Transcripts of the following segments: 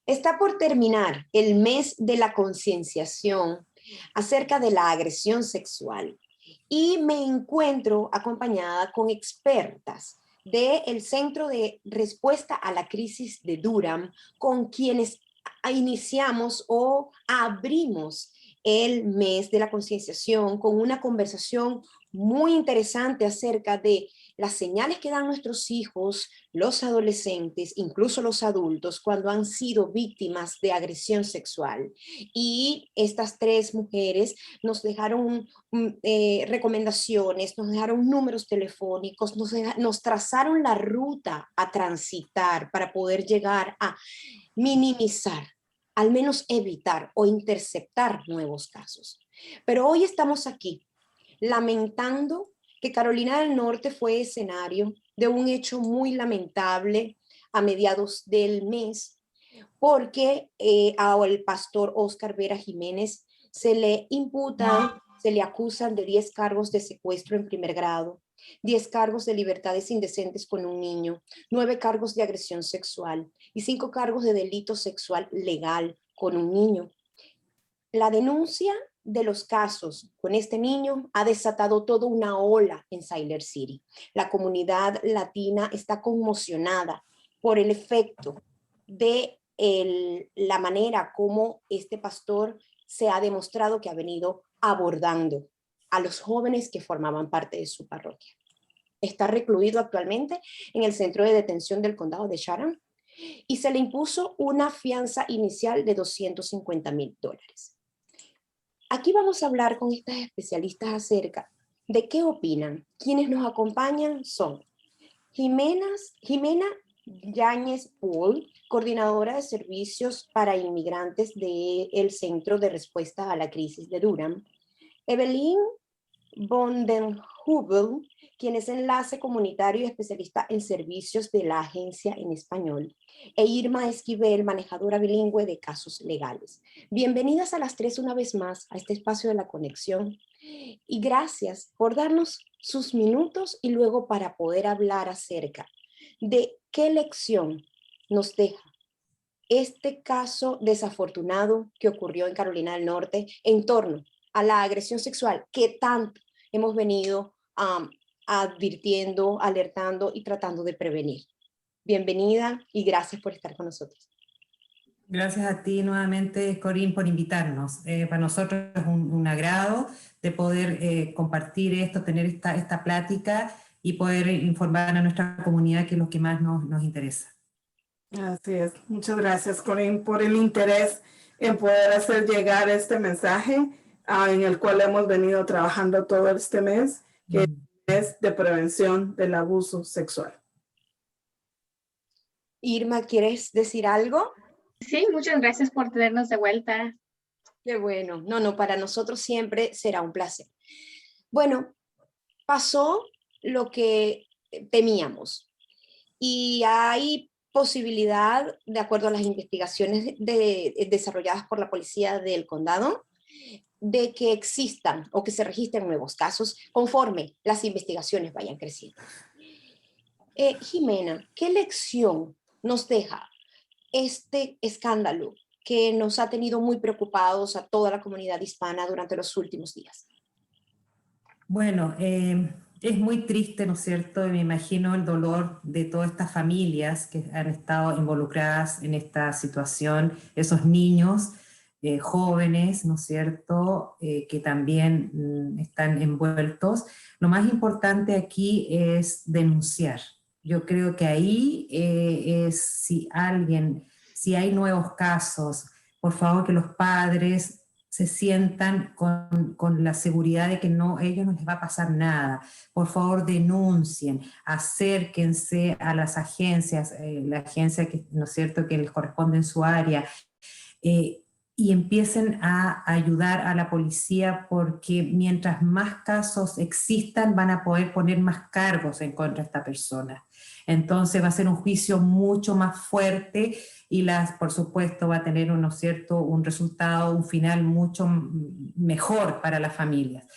Está por terminar el mes de la concienciación acerca de la agresión sexual y me encuentro acompañada con expertas del Centro de Respuesta a la Crisis de Durham, con quienes iniciamos o abrimos el mes de la concienciación con una conversación muy interesante acerca de las señales que dan nuestros hijos, los adolescentes, incluso los adultos, cuando han sido víctimas de agresión sexual. Y estas tres mujeres nos dejaron recomendaciones, nos dejaron números telefónicos, nos trazaron la ruta a transitar para poder llegar a minimizar, al menos evitar o interceptar nuevos casos. Pero hoy estamos aquí lamentando que Carolina del Norte fue escenario de un hecho muy lamentable a mediados del mes, porque al pastor Oscar Vera Jiménez se le imputan, se le acusan de 10 cargos de secuestro en primer grado, 10 cargos de libertades indecentes con un niño, 9 cargos de agresión sexual y 5 cargos de delito sexual legal con un niño. La denuncia de los casos con este niño ha desatado toda una ola en Siler City. La comunidad latina está conmocionada por el efecto de la manera como este pastor se ha demostrado que ha venido abordando a los jóvenes que formaban parte de su parroquia. Está recluido actualmente en el centro de detención del condado de Chatham y se le impuso una fianza inicial de $250,000. Aquí vamos a hablar con estas especialistas acerca de qué opinan. Quienes nos acompañan son Jimena Yáñez Pool, coordinadora de servicios para inmigrantes del Centro de Respuesta a la Crisis de Durham; Evelyn Bondenhubel, quien es enlace comunitario y especialista en servicios de la agencia en español; e Irma Esquivel, manejadora bilingüe de casos legales. Bienvenidas a las tres una vez más a este espacio de la conexión y gracias por darnos sus minutos y luego para poder hablar acerca de qué lección nos deja este caso desafortunado que ocurrió en Carolina del Norte en torno a la agresión sexual que tanto hemos venido advirtiendo, alertando y tratando de prevenir. Bienvenida y gracias por estar con nosotros. Gracias a ti nuevamente, Corín, por invitarnos. Para nosotros es un agrado de poder compartir esto, tener esta plática y poder informar a nuestra comunidad, que es lo que más nos interesa. Así es. Muchas gracias, Corín, por el interés en poder hacer llegar este mensaje en el cual hemos venido trabajando todo este mes, que es de prevención del abuso sexual. Irma, ¿quieres decir algo? Sí, muchas gracias por tenernos de vuelta. Qué bueno. No, para nosotros siempre será un placer. Bueno, pasó lo que temíamos y hay posibilidad, de acuerdo a las investigaciones desarrolladas por la policía del condado, de que existan o que se registren nuevos casos conforme las investigaciones vayan creciendo. Jimena, ¿qué lección nos deja este escándalo que nos ha tenido muy preocupados a toda la comunidad hispana durante los últimos días? Bueno, es muy triste, ¿no es cierto? Y me imagino el dolor de todas estas familias que han estado involucradas en esta situación, esos niños jóvenes, ¿no es cierto?, que también están envueltos. Lo más importante aquí es denunciar. Yo creo que ahí si hay nuevos casos, por favor que los padres se sientan con la seguridad de que ellos no les va a pasar nada. Por favor, denuncien, acérquense a las agencias, la agencia que, ¿no es cierto?, que les corresponde en su área, y empiecen a ayudar a la policía, porque mientras más casos existan van a poder poner más cargos en contra de esta persona. Entonces va a ser un juicio mucho más fuerte y por supuesto va a tener un resultado, un final mucho mejor para las familias.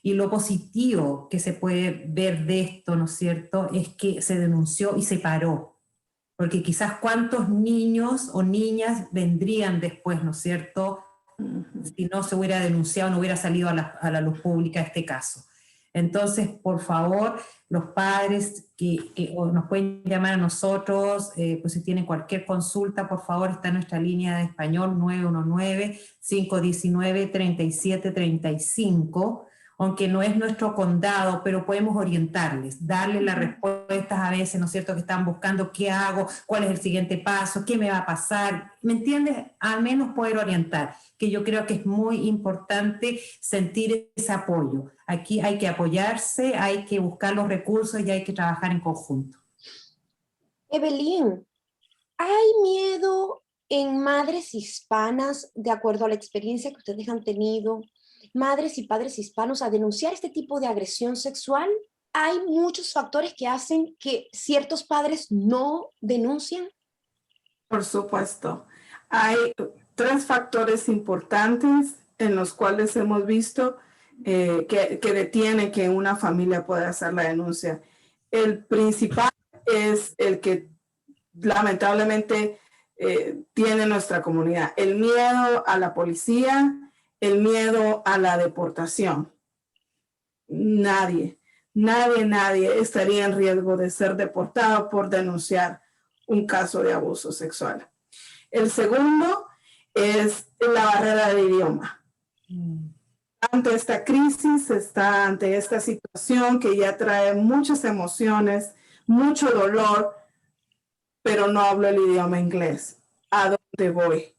Y lo positivo que se puede ver de esto, ¿no es cierto?, es que se denunció y se paró. porque quizás cuántos niños o niñas vendrían después, ¿no es cierto?, si no se hubiera denunciado, no hubiera salido a la luz pública este caso. Entonces, por favor, los padres que nos pueden llamar a nosotros, pues si tienen cualquier consulta, por favor, está nuestra línea de español 919-519-3735, aunque no es nuestro condado, pero podemos orientarles, darles las respuestas a veces, ¿no es cierto?, que están buscando qué hago, cuál es el siguiente paso, qué me va a pasar, ¿me entiendes? Al menos poder orientar, que yo creo que es muy importante sentir ese apoyo. Aquí hay que apoyarse, hay que buscar los recursos y hay que trabajar en conjunto. Evelyn, ¿hay miedo en madres hispanas, de acuerdo a la experiencia que ustedes han tenido, madres y padres hispanos, a denunciar este tipo de agresión sexual? ¿Hay muchos factores que hacen que ciertos padres no denuncian? Por supuesto. Hay 3 factores importantes en los cuales hemos visto que detiene que una familia pueda hacer la denuncia. El principal es el que lamentablemente tiene nuestra comunidad: el miedo a la policía, el miedo a la deportación. Nadie estaría en riesgo de ser deportado por denunciar un caso de abuso sexual. El segundo es la barrera del idioma. Ante esta crisis, ante esta situación que ya trae muchas emociones, mucho dolor, pero no hablo el idioma inglés. ¿A dónde voy?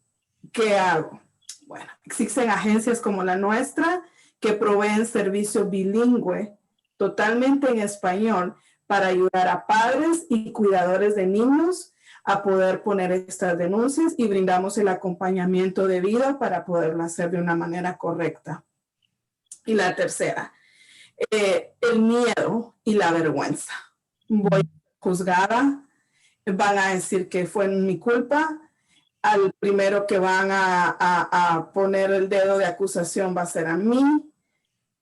¿Qué hago? Bueno, existen agencias como la nuestra que proveen servicio bilingüe totalmente en español para ayudar a padres y cuidadores de niños a poder poner estas denuncias, y brindamos el acompañamiento debido para poderlo hacer de una manera correcta. Y la tercera, el miedo y la vergüenza. Voy juzgada, van a decir que fue mi culpa. Al primero que van a poner el dedo de acusación va a ser a mí.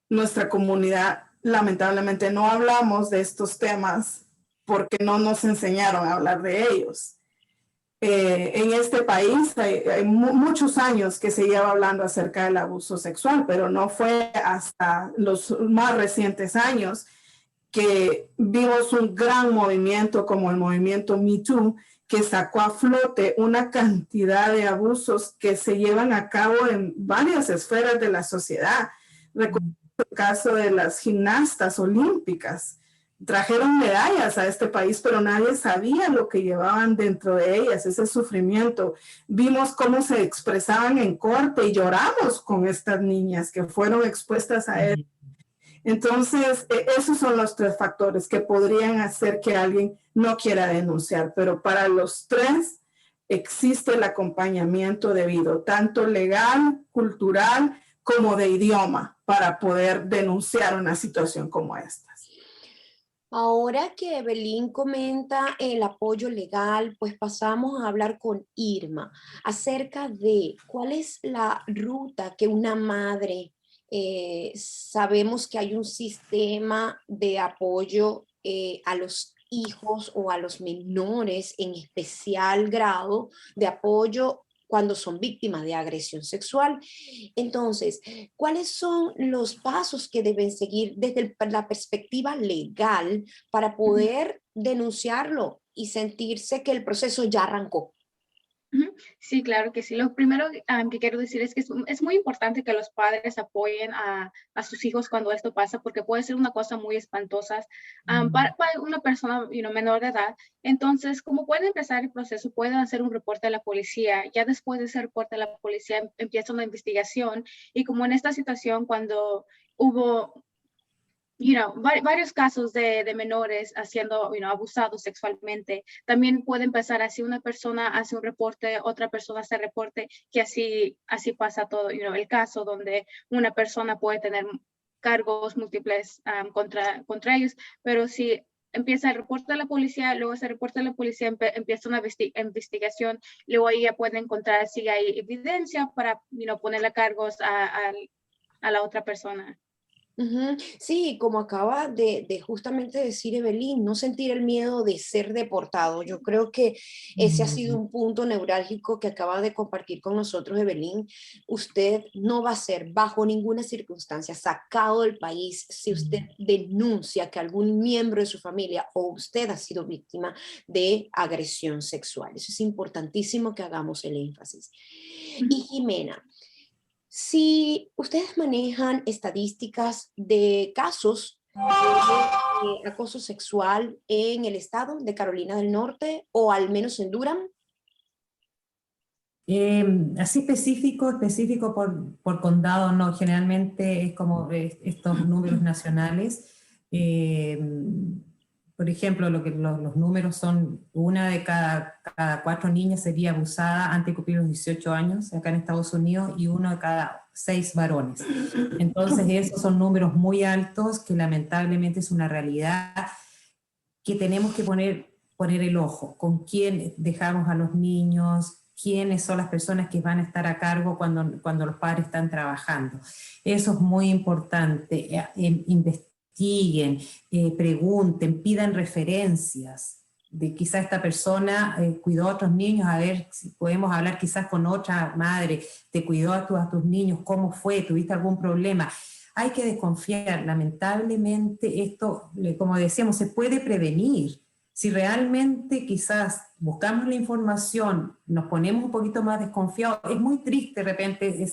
Nuestra comunidad, lamentablemente, no hablamos de estos temas porque no nos enseñaron a hablar de ellos. En este país hay muchos años que se lleva hablando acerca del abuso sexual, pero no fue hasta los más recientes años que vimos un gran movimiento como el movimiento Me Too, que sacó a flote una cantidad de abusos que se llevan a cabo en varias esferas de la sociedad. Recuerdo el caso de las gimnastas olímpicas. Trajeron medallas a este país, pero nadie sabía lo que llevaban dentro de ellas, ese sufrimiento. Vimos cómo se expresaban en corte y lloramos con estas niñas que fueron expuestas a eso. Entonces, esos son los 3 factores que podrían hacer que alguien no quiera denunciar, pero para los 3 existe el acompañamiento debido, tanto legal, cultural, como de idioma, para poder denunciar una situación como esta. Ahora que Evelyn comenta el apoyo legal, pues pasamos a hablar con Irma acerca de cuál es la ruta que una madre, sabemos que hay un sistema de apoyo a los hijos o a los menores en especial grado de apoyo cuando son víctimas de agresión sexual. Entonces, ¿cuáles son los pasos que deben seguir desde la perspectiva legal para poder denunciarlo y sentirse que el proceso ya arrancó? Sí, claro que sí. Lo primero que quiero decir es que es muy importante que los padres apoyen a sus hijos cuando esto pasa, porque puede ser una cosa muy espantosa para una persona menor de edad. Entonces, como pueden empezar el proceso, pueden hacer un reporte a la policía. Ya después de ese reporte a la policía empieza una investigación, y como en esta situación cuando hubo varios casos de menores siendo abusados sexualmente, también puede empezar así: una persona hace un reporte, otra persona hace reporte, que así pasa todo, el caso donde una persona puede tener cargos múltiples contra ellos. Pero si empieza el reporte de la policía, luego ese reporte de la policía empieza una investigación, luego ahí ya pueden encontrar si hay evidencia para ponerle cargos a la otra persona. Ujú. Sí, como acaba de justamente decir Evelyn, no sentir el miedo de ser deportado. Yo creo que ese ha sido Mm, un punto neurálgico que acaba de compartir con nosotros Evelyn. Usted no va a ser bajo ninguna circunstancia sacado del país si usted mm, denuncia que algún miembro de su familia o usted ha sido víctima de agresión sexual. Eso es importantísimo que hagamos el énfasis. Y Ujú. Jimena, si ustedes manejan estadísticas de casos de acoso sexual en el estado de Carolina del Norte o al menos en Durham. Así específico por condado, no, generalmente es como estos números nacionales. Eh, por ejemplo, los números son una de cada 4 niñas sería abusada antes de cumplir los 18 años acá en Estados Unidos y uno de cada 6 varones. Entonces esos son números muy altos que lamentablemente es una realidad que tenemos que poner el ojo, con quién dejamos a los niños, quiénes son las personas que van a estar a cargo cuando los padres están trabajando. Eso es muy importante. Investiguen, pregunten, pidan referencias de quizás esta persona cuidó a otros niños, a ver si podemos hablar quizás con otra madre, te cuidó a tus niños, ¿cómo fue? ¿Tuviste algún problema? Hay que desconfiar. Lamentablemente esto, como decíamos, se puede prevenir. Si realmente quizás buscamos la información, nos ponemos un poquito más desconfiados, es muy triste de repente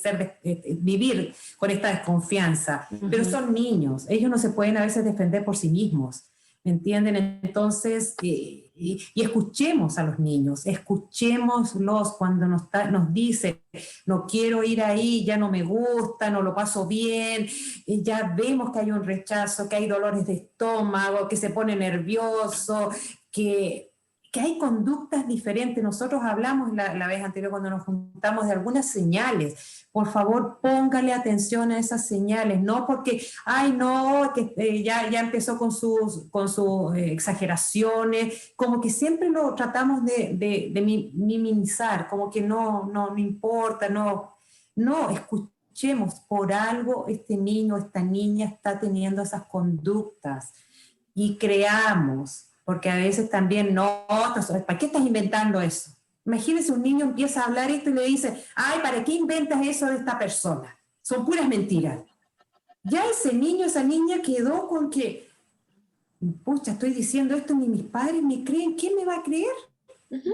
vivir con esta desconfianza, pero Ujú. son niños, ellos no se pueden a veces defender por sí mismos, ¿me entienden? Entonces, y escuchemos a los niños, escuchémoslos cuando nos dicen, no quiero ir ahí, ya no me gusta, no lo paso bien, ya vemos que hay un rechazo, que hay dolores de estómago, que se pone nervioso, que, que hay conductas diferentes. Nosotros hablamos la vez anterior cuando nos juntamos de algunas señales. Por favor, póngale atención a esas señales, no porque, ay, no, que ya empezó con sus exageraciones, como que siempre lo tratamos de minimizar, como que no importa, no, escuchemos, por algo este niño, esta niña está teniendo esas conductas y creamos, porque a veces también no, ¿para qué estás inventando eso? Imagínense un niño empieza a hablar esto y le dice, ay, ¿para qué inventas eso de esta persona? Son puras mentiras. Ya ese niño, esa niña quedó con que, pucha, estoy diciendo esto, ni mis padres me creen, ¿quién me va a creer? Ujú.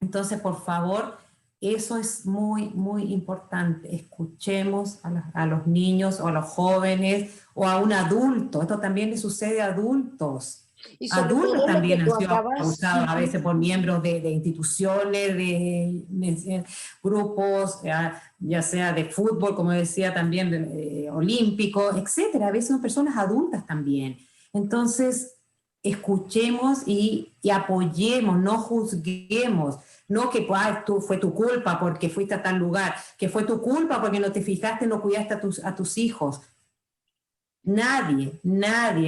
Entonces, por favor, eso es muy, muy importante. Escuchemos a los niños o a los jóvenes o a un adulto. Esto también le sucede a adultos. Y sobre Adultos todo lo que también han tú sido acabas, abusados a veces por miembros de instituciones, de grupos, ya sea de fútbol, como decía también, olímpicos, etcétera. A veces son personas adultas también. Entonces, escuchemos y apoyemos, no juzguemos. No que fue tu culpa porque fuiste a tal lugar, que fue tu culpa porque no te fijaste, no cuidaste a tus hijos. Nadie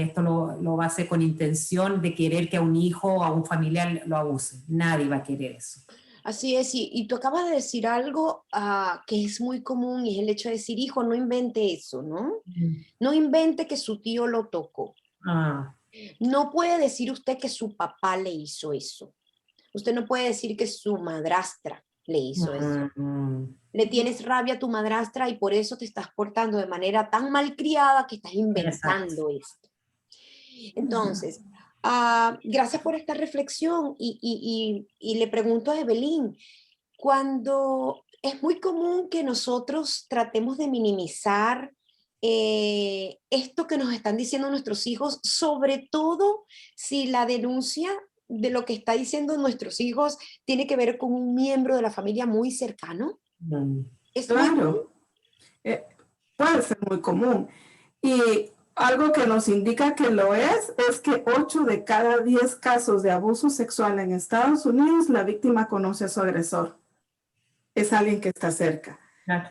esto lo va a hacer con intención de querer que a un hijo o a un familiar lo abuse. Nadie va a querer eso. así es, y tú acabas de decir algo que es muy común y es el hecho de decir, hijo, no invente eso, ¿no? Mm. No invente que su tío lo tocó. Ah, No puede decir usted que su papá le hizo eso. Usted no puede decir que su madrastra le hizo eso. mm, Le tienes rabia a tu madrastra y por eso te estás portando de manera tan malcriada que estás exacto. inventando esto. Entonces, gracias por esta reflexión y le pregunto a Evelyn, cuando es muy común que nosotros tratemos de minimizar esto que nos están diciendo nuestros hijos, sobre todo si la denuncia de lo que está diciendo nuestros hijos tiene que ver con un miembro de la familia muy cercano. Mm, Es muy común. Claro, eh, puede ser muy común. Y algo que nos indica que lo es que 8 de cada 10 casos de abuso sexual en Estados Unidos, la víctima conoce a su agresor. Es alguien que está cerca. claro.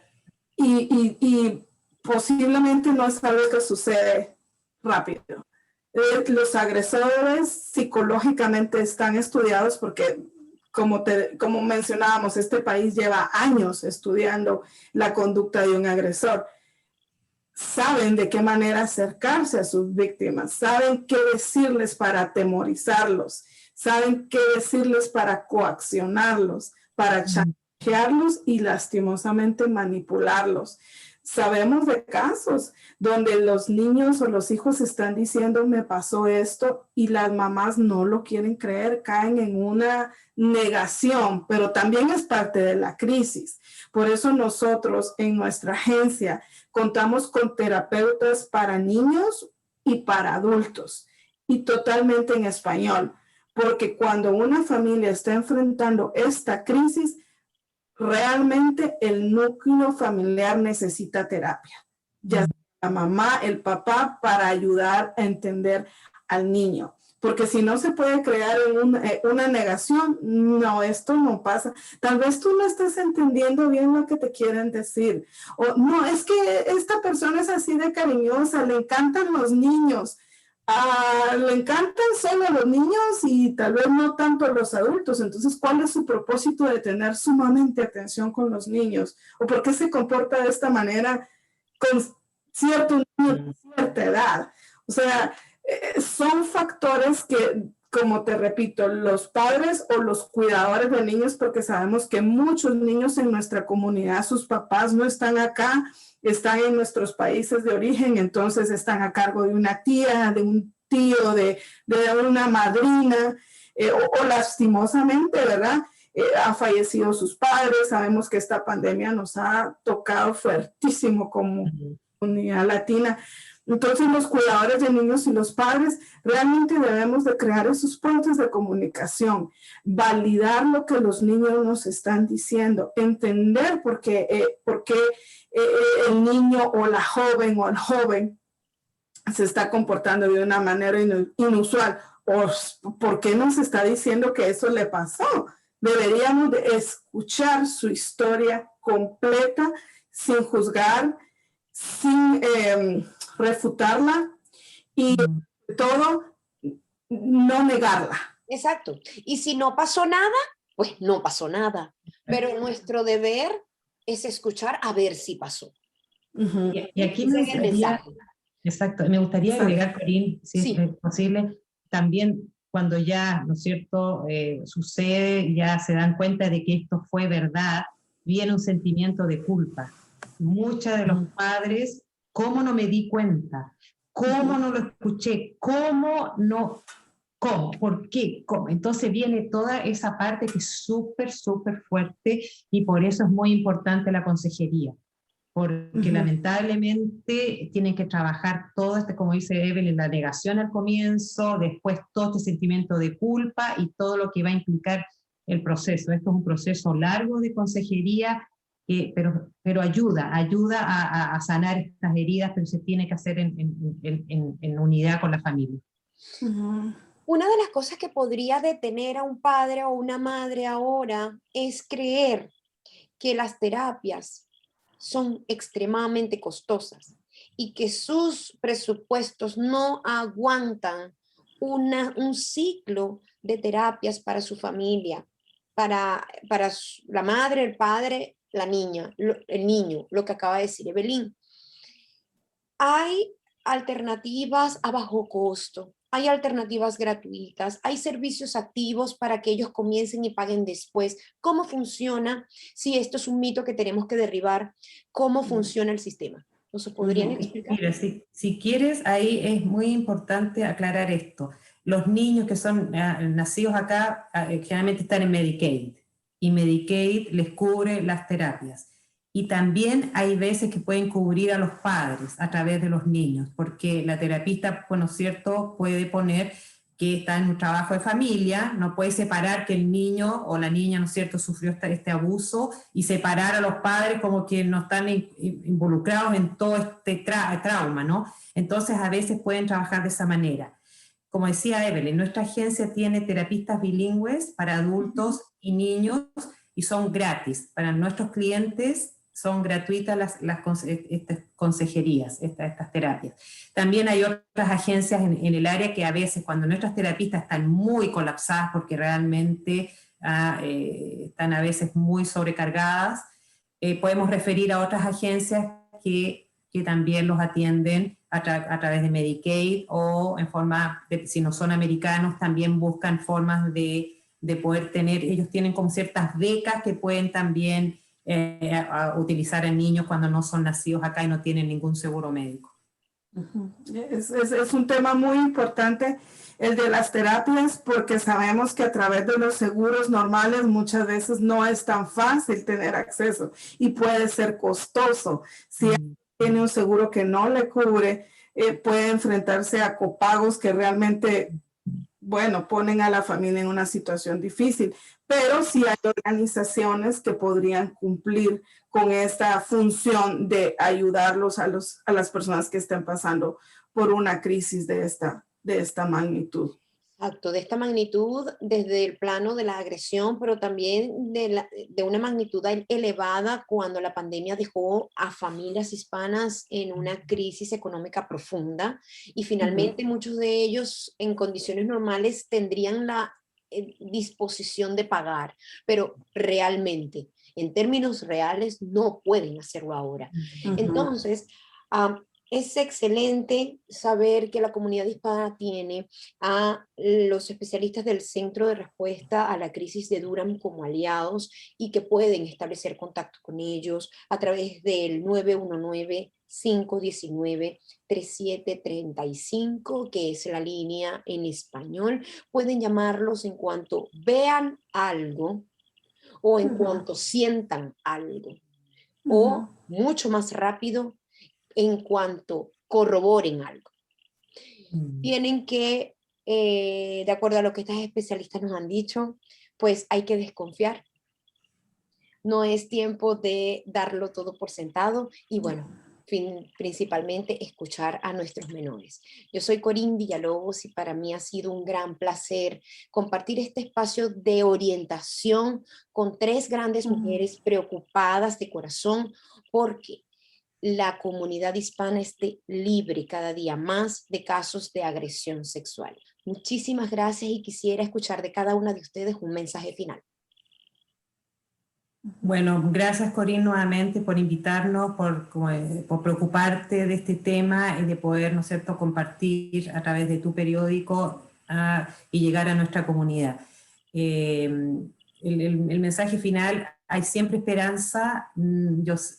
Y posiblemente no es algo que sucede rápido. Los agresores psicológicamente están estudiados porque, como mencionábamos, este país lleva años estudiando la conducta de un agresor. saben de qué manera acercarse a sus víctimas, saben qué decirles para atemorizarlos, saben qué decirles para coaccionarlos, para chantajearlos y lastimosamente manipularlos. Sabemos de casos donde los niños o los hijos están diciendo me pasó esto y las mamás no lo quieren creer, caen en una negación, pero también es parte de la crisis. Por eso nosotros en nuestra agencia contamos con terapeutas para niños y para adultos y totalmente en español, porque cuando una familia está enfrentando esta crisis, realmente el núcleo familiar necesita terapia, ya sea la mamá, el papá, para ayudar a entender al niño. Porque si no se puede crear una negación, no, esto no pasa. Tal vez tú no estés entendiendo bien lo que te quieren decir. O no, es que esta persona es así de cariñosa, le encantan los niños. Le encantan solo a los niños y tal vez no tanto a los adultos. Entonces, ¿cuál es su propósito de tener sumamente atención con los niños? ¿O por qué se comporta de esta manera con cierto niño, cierta edad? O sea, son factores que, como te repito, los padres o los cuidadores de niños, porque sabemos que muchos niños en nuestra comunidad, sus papás no están acá, están en nuestros países de origen, entonces están a cargo de una tía, de un tío, de una madrina, o lastimosamente, ¿verdad? Ha fallecido sus padres. Sabemos que esta pandemia nos ha tocado fuertísimo como comunidad latina. Entonces los cuidadores de niños y los padres realmente debemos de crear esos puentes de comunicación, validar lo que los niños nos están diciendo, entender por qué el niño o la joven o el joven se está comportando de una manera inusual o por qué nos está diciendo que eso le pasó. Deberíamos de escuchar su historia completa sin juzgar, sin refutarla y todo no negarla. Exacto. Y si no pasó nada, pues no pasó nada. Pero nuestro deber es escuchar a ver si pasó. Y aquí me gustaría, exacto, me gustaría agregar, Corín, si es posible, también cuando ya, ¿no es cierto?, sucede, ya se dan cuenta de que esto fue verdad, viene un sentimiento de culpa. Muchos de los padres, ¿cómo no me di cuenta? ¿Cómo no lo escuché? ¿Cómo no? ¿Cómo? ¿Por qué? ¿Cómo? Entonces viene toda esa parte que es súper, súper fuerte y por eso es muy importante la consejería. Porque lamentablemente tienen que trabajar todo como dice Evelyn, la negación al comienzo, después todo este sentimiento de culpa y todo lo que va a implicar el proceso. Esto es un proceso largo de consejería, pero ayuda a sanar estas heridas, pero se tiene que hacer en unidad con la familia. Una de las cosas que podría detener a un padre o una madre ahora es creer que las terapias son extremadamente costosas y que sus presupuestos no aguantan un ciclo de terapias para su familia, para la madre, el padre, la niña, el niño, lo que acaba de decir Evelyn. Hay alternativas a bajo costo, hay alternativas gratuitas, hay servicios activos para que ellos comiencen y paguen después. ¿Cómo funciona? Si esto es un mito que tenemos que derribar, ¿cómo funciona el sistema? ¿Nos podrían explicar? Mira, si quieres, ahí es muy importante aclarar esto. Los niños que son nacidos acá generalmente están en Medicaid y Medicaid les cubre las terapias. Y también hay veces que pueden cubrir a los padres a través de los niños, porque la terapista, bueno, cierto, puede poner que está en un trabajo de familia, no puede separar que el niño o la niña, ¿no es cierto?, sufrió este abuso y separar a los padres como que no están involucrados en todo este trauma, ¿no? Entonces a veces pueden trabajar de esa manera. Como decía Evelyn, nuestra agencia tiene terapistas bilingües para adultos y niños y son gratis. Para nuestros clientes son gratuitas estas consejerías, estas terapias. También hay otras agencias en el área que a veces cuando nuestras terapistas están muy colapsadas porque realmente están a veces muy sobrecargadas, podemos referir a otras agencias que que también los atienden a través de Medicaid o en forma, si no son americanos, también buscan formas de poder tener, ellos tienen como ciertas becas que pueden también utilizar en niños cuando no son nacidos acá y no tienen ningún seguro médico. Es un tema muy importante el de las terapias, porque sabemos que a través de los seguros normales muchas veces no es tan fácil tener acceso y puede ser costoso. Si tiene un seguro que no le cubre, puede enfrentarse a copagos que realmente, bueno, ponen a la familia en una situación difícil. Pero sí hay organizaciones que podrían cumplir con esta función de ayudarlos a las personas que estén pasando por una crisis de esta magnitud. Exacto, de esta magnitud desde el plano de la agresión, pero también de una magnitud elevada cuando la pandemia dejó a familias hispanas en una crisis económica profunda y finalmente muchos de ellos en condiciones normales tendrían la disposición de pagar, pero realmente, en términos reales, no pueden hacerlo ahora. Entonces, es excelente saber que la comunidad hispana tiene a los especialistas del Centro de Respuesta a la Crisis de Durham como aliados y que pueden establecer contacto con ellos a través del 919-519-3735, que es la línea en español. Pueden llamarlos en cuanto vean algo o en cuanto sientan algo, o mucho más rápido, en cuanto corroboren algo. Tienen que, de acuerdo a lo que estas especialistas nos han dicho, pues hay que desconfiar. No es tiempo de darlo todo por sentado y bueno, principalmente escuchar a nuestros menores. Yo soy Corín Villalobos y para mí ha sido un gran placer compartir este espacio de orientación con tres grandes mujeres preocupadas de corazón porque la comunidad hispana esté libre cada día más de casos de agresión sexual. Muchísimas gracias y quisiera escuchar de cada una de ustedes un mensaje final. Bueno, gracias Corín nuevamente por invitarnos, por preocuparte de este tema y de poder, ¿no es cierto?, compartir a través de tu periódico y llegar a nuestra comunidad. El mensaje final, hay siempre esperanza,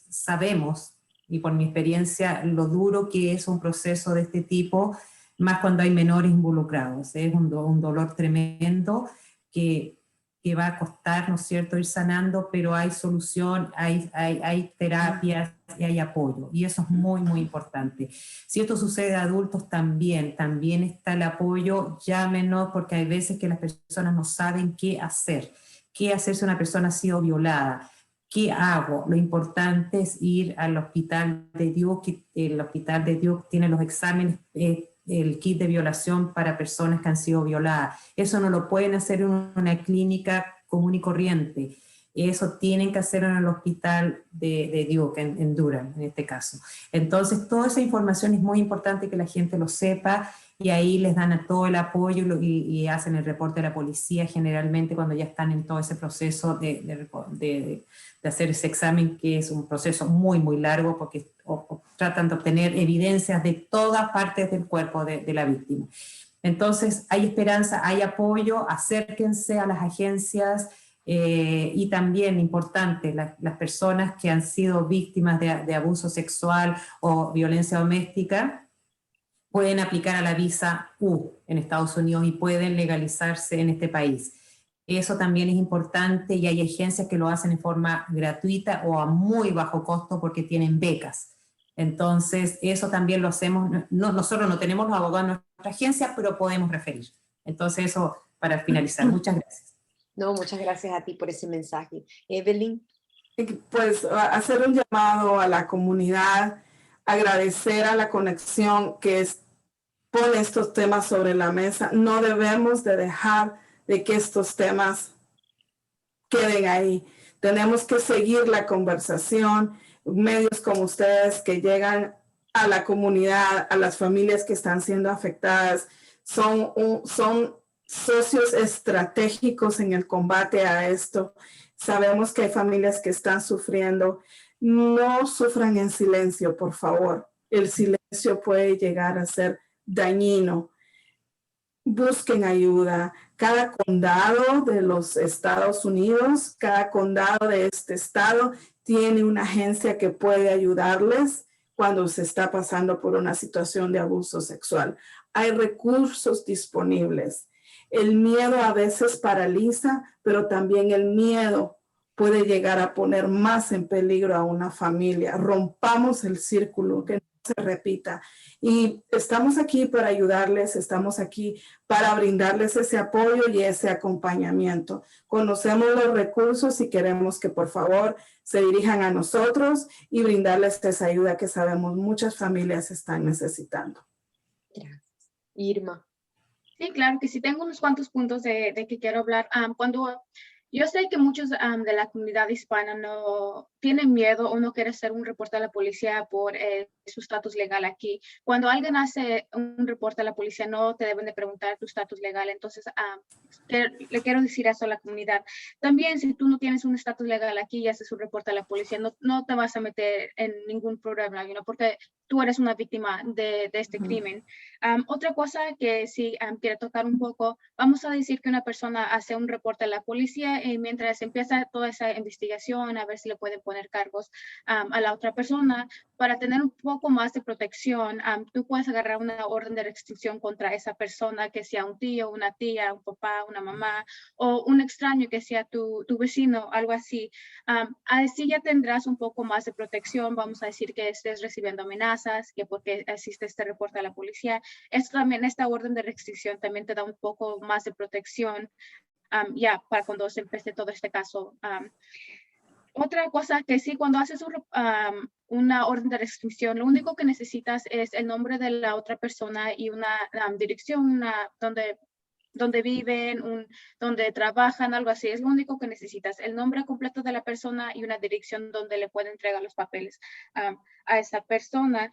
sabemos, y por mi experiencia, lo duro que es un proceso de este tipo, más cuando hay menores involucrados. Es un dolor tremendo que va a costar, ¿no es cierto?, ir sanando, pero hay solución, hay terapias y hay apoyo, y eso es muy, muy importante. Si esto sucede a adultos también está el apoyo, llámenos, porque hay veces que las personas no saben qué hacer si una persona ha sido violada. ¿Qué hago? Lo importante es ir al hospital de Duke. El hospital de Duke tiene los exámenes, el kit de violación para personas que han sido violadas. Eso no lo pueden hacer en una clínica común y corriente. Eso tienen que hacerlo en el hospital de Duke, en Durham, en este caso. Entonces, toda esa información es muy importante que la gente lo sepa y ahí les dan a todo el apoyo y hacen el reporte a la policía generalmente cuando ya están en todo ese proceso de hacer ese examen, que es un proceso muy, muy largo porque tratan de obtener evidencias de todas partes del cuerpo de la víctima. Entonces, hay esperanza, hay apoyo, acérquense a las agencias y también, importante, las personas que han sido víctimas de abuso sexual o violencia doméstica pueden aplicar a la visa U en Estados Unidos y pueden legalizarse en este país. Eso también es importante y hay agencias que lo hacen en forma gratuita o a muy bajo costo porque tienen becas. Entonces, eso también lo hacemos. Nosotros no tenemos los abogados en nuestra agencia, pero podemos referir. Entonces, eso para finalizar. Muchas gracias. No, muchas gracias a ti por ese mensaje. Evelyn. Pues hacer un llamado a la comunidad, agradecer a la conexión que pone estos temas sobre la mesa. No debemos de dejar de que estos temas queden ahí. Tenemos que seguir la conversación, medios como ustedes que llegan a la comunidad, a las familias que están siendo afectadas, son socios estratégicos en el combate a esto. Sabemos que hay familias que están sufriendo. no sufran en silencio, por favor. El silencio puede llegar a ser dañino. Busquen ayuda. Cada condado de los Estados Unidos, cada condado de este estado tiene una agencia que puede ayudarles cuando se está pasando por una situación de abuso sexual. Hay recursos disponibles. El miedo a veces paraliza, pero también el miedo puede llegar a poner más en peligro a una familia. Rompamos el círculo, que no se repita. Y estamos aquí para ayudarles, estamos aquí para brindarles ese apoyo y ese acompañamiento. Conocemos los recursos y queremos que por favor se dirijan a nosotros y brindarles esa ayuda que sabemos muchas familias están necesitando. Gracias. Irma. Sí, claro que sí. Tengo unos cuantos puntos de que quiero hablar. Cuando yo sé que muchos de la comunidad hispana no tienen miedo o no quieren hacer un reporte a la policía por su estatus legal aquí. Cuando alguien hace un reporte a la policía, no te deben de preguntar tu estatus legal. Entonces, le quiero decir eso a la comunidad. También, si tú no tienes un estatus legal aquí y haces un reporte a la policía, no te vas a meter en ningún problema, porque tú eres una víctima de este crimen. Otra cosa que sí quiero tocar un poco, vamos a decir que una persona hace un reporte a la policía y mientras empieza toda esa investigación, a ver si le pueden poner cargos a la otra persona, para tener un poco más de protección, tú puedes agarrar una orden de restricción contra esa persona, que sea un tío, una tía, un papá, una mamá, o un extraño que sea tu vecino, algo así. Así ya tendrás un poco más de protección. Vamos a decir que estés recibiendo amenazas, que porque hiciste este reporte a la policía. Esto también, esta orden de restricción también te da un poco más de protección ya para cuando se empiece todo este caso. Otra cosa que sí, cuando haces una orden de restricción, lo único que necesitas es el nombre de la otra persona y una dirección donde viven, donde trabajan, algo así. Es lo único que necesitas, el nombre completo de la persona y una dirección donde le pueden entregar los papeles a esa persona.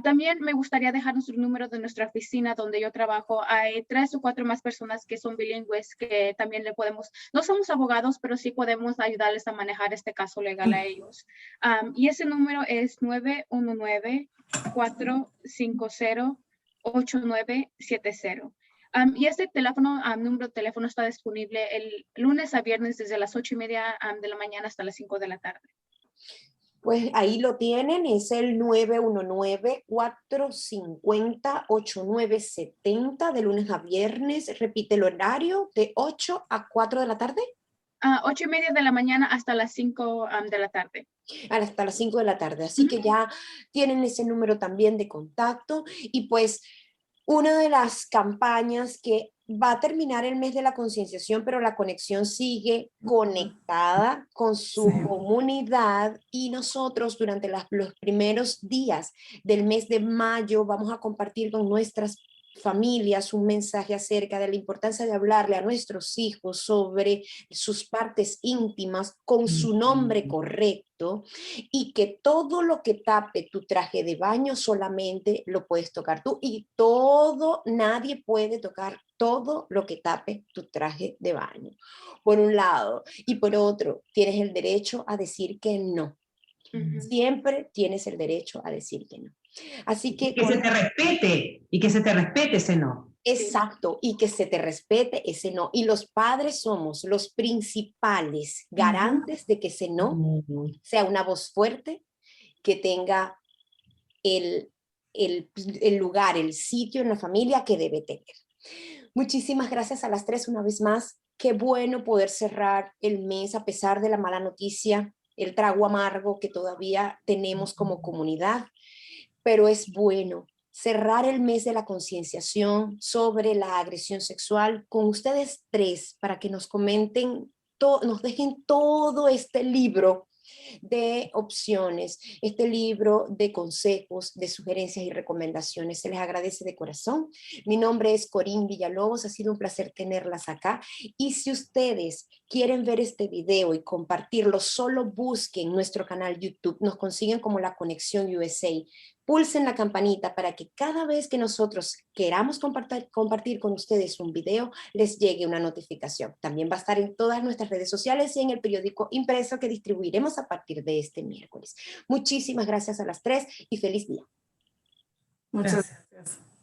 También me gustaría dejar nuestro número de nuestra oficina donde yo trabajo. Hay 3 o 4 más personas que son bilingües que también le podemos, no somos abogados, pero sí podemos ayudarles a manejar este caso legal a ellos. Y ese número es 919-450-8970. Y este teléfono, número de teléfono está disponible el lunes a viernes desde las 8:30 de la mañana hasta las 5 de la tarde. Pues ahí lo tienen, es el 919-450-8970 de lunes a viernes. Repite el horario, de 8 a 4 de la tarde. 8:30 de la mañana hasta las 5 de la tarde. Hasta las 5 de la tarde. Así que ya tienen ese número también de contacto. Y pues una de las campañas que va a terminar el mes de la concienciación, pero la conexión sigue conectada con su comunidad, y nosotros durante los primeros días del mes de mayo vamos a compartir con nuestras familias un mensaje acerca de la importancia de hablarle a nuestros hijos sobre sus partes íntimas con su nombre correcto, y que todo lo que tape tu traje de baño solamente lo puedes tocar tú, y nadie puede tocar todo lo que tape tu traje de baño, por un lado. Y por otro, tienes el derecho a decir que no. Siempre tienes el derecho a decir que no. Así que se te respete, y que se te respete ese no. Exacto, y que se te respete ese no. Y los padres somos los principales garantes de que ese no sea una voz fuerte, que tenga el lugar, el sitio en la familia que debe tener. Muchísimas gracias a las 3 una vez más. Qué bueno poder cerrar el mes a pesar de la mala noticia, el trago amargo que todavía tenemos como comunidad, pero es bueno cerrar el mes de la concienciación sobre la agresión sexual con ustedes 3 para que nos comenten, nos dejen todo este libro de opciones, este libro de consejos, de sugerencias y recomendaciones. Se les agradece de corazón. Mi nombre es Corín Villalobos, ha sido un placer tenerlas acá, y si ustedes quieren ver este video y compartirlo, solo busquen nuestro canal YouTube, nos consiguen como La Conexión USA. pulsen la campanita para que cada vez que nosotros queramos compartir con ustedes un video, les llegue una notificación. También va a estar en todas nuestras redes sociales y en el periódico impreso que distribuiremos a partir de este miércoles. Muchísimas gracias a las tres y feliz día. Muchas Gracias. gracias.